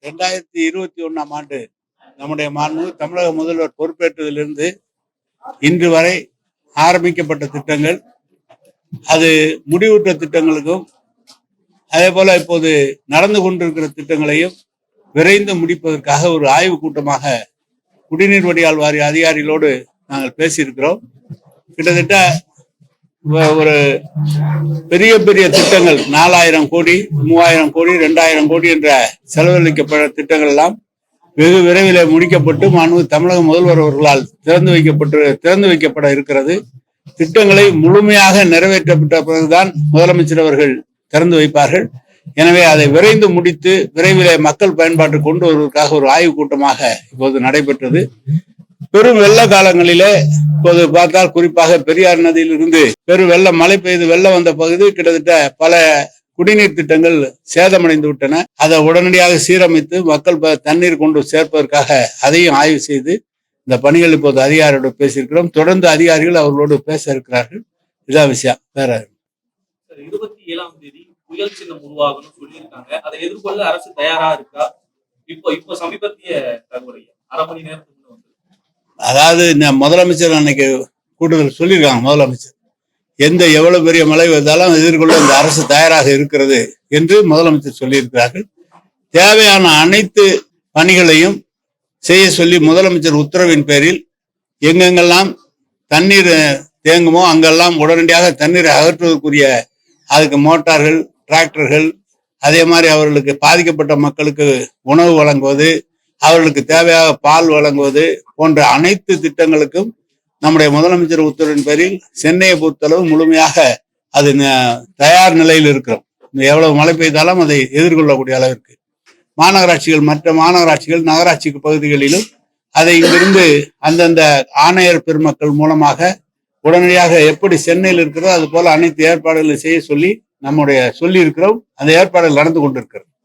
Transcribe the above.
2021ஆம் ஆண்டு நம்முடைய மாண்புமிகு தமிழக முதல்வர் பொறுப்பேற்றதிலிருந்து இன்று வரை ஆரம்பிக்கப்பட்ட திட்டங்கள், அது முடிவுற்ற திட்டங்களுக்கும் அதே போல இப்போது நடந்து கொண்டிருக்கிற திட்டங்களையும் விரைந்து முடிப்பதற்காக ஒரு ஆய்வு கூட்டமாக குடிநீர் வடிகால் வாரிய அதிகாரிகளோடு நாங்கள் பேசியிருக்கிறோம். கிட்டத்தட்ட ஒரு பெரிய பெரிய திட்டங்கள் 4000 கோடி, 3000 கோடி, 2000 கோடி என்ற செலவழிக்கப்பட்ட திட்டங்கள் எல்லாம் வெகு விரைவில் முடிக்கப்பட்டு மாண்புமிகு தமிழக முதல்வர் அவர்களால் திறந்து வைக்கப்பட இருக்கிறது. திட்டங்களை முழுமையாக நிறைவேற்றப்பட்ட பிறகுதான் முதலமைச்சர் அவர்கள் திறந்து வைப்பார்கள். எனவே அதை விரைந்து முடித்து விரைவிலே மக்கள் பயன்பாட்டு கொண்டு வருவதற்காக ஒரு ஆய்வு கூட்டமாக இப்போது நடைபெற்றது. பெரும் வெள்ள காலங்களிலே இப்போது பார்த்தால் குறிப்பாக பெரியார் நதியிலிருந்து பெரும் வெள்ளம், மழை பெய்து வெள்ளம் வந்த பகுதி கிட்டத்தட்ட பல குடிநீர் திட்டங்கள் சேதமடைந்து விட்டன. அதை உடனடியாக சீரமைத்து மக்கள் தண்ணீர் கொண்டு சேர்ப்பதற்காக அதையும் ஆய்வு செய்து இந்த பணிகள் இப்போது அதிகாரியோடு பேசியிருக்கிறோம். தொடர்ந்து அதிகாரிகள் அவர்களோடு பேச இருக்கிறார்கள். இதான் விஷயம். வேற 27ஆம் தேதி புயல் சின்னம் உருவாகணும் சொல்லியிருக்காங்க. அதை எதிர்கொள்ள அரசு தயாரா இருக்கா? இப்போ சமீபத்திய தகவல் அரை மணி நேரத்துக்கு அதாவது முதலமைச்சர் அன்னைக்கு கூட்டத்தில் சொல்லியிருக்காங்க. முதலமைச்சர் எவ்வளவு பெரிய மழை வந்தாலும் எதிர்கொள்ள இந்த அரசு தயாராக இருக்கிறது என்று முதலமைச்சர் சொல்லியிருக்கிறார்கள். தேவையான அனைத்து பணிகளையும் செய்ய சொல்லி முதலமைச்சர் உத்தரவின் பேரில் எங்கெங்கெல்லாம் தண்ணீர் தேங்குமோ அங்கெல்லாம் உடனடியாக தண்ணீரை அகற்றுவதற்குரிய அதுக்கு மோட்டார்கள், டிராக்டர்கள், அதே மாதிரி அவர்களுக்கு பாதிக்கப்பட்ட மக்களுக்கு உணவு வழங்குவது, அவர்களுக்கு தேவையாக பால் வழங்குவது போன்ற அனைத்து திட்டங்களுக்கும் நம்முடைய முதலமைச்சர் உத்தரவின் பேரில் சென்னையை பொறுத்தளவு முழுமையாக அது தயார் நிலையில் இருக்கிறோம். எவ்வளவு மழை பெய்தாலும் அதை எதிர்கொள்ளக்கூடிய அளவிற்கு மாநகராட்சிகள், மற்ற மாநகராட்சிகள், நகராட்சி பகுதிகளிலும் அதை இங்கிருந்து அந்தந்த ஆணையர் பெருமக்கள் மூலமாக உடனடியாக எப்படி சென்னையில் இருக்கிறதோ அது போல அனைத்து ஏற்பாடுகளை செய்ய சொல்லி சொல்லி இருக்கிறோம். அந்த ஏற்பாடுகள் நடந்து கொண்டிருக்கிறது.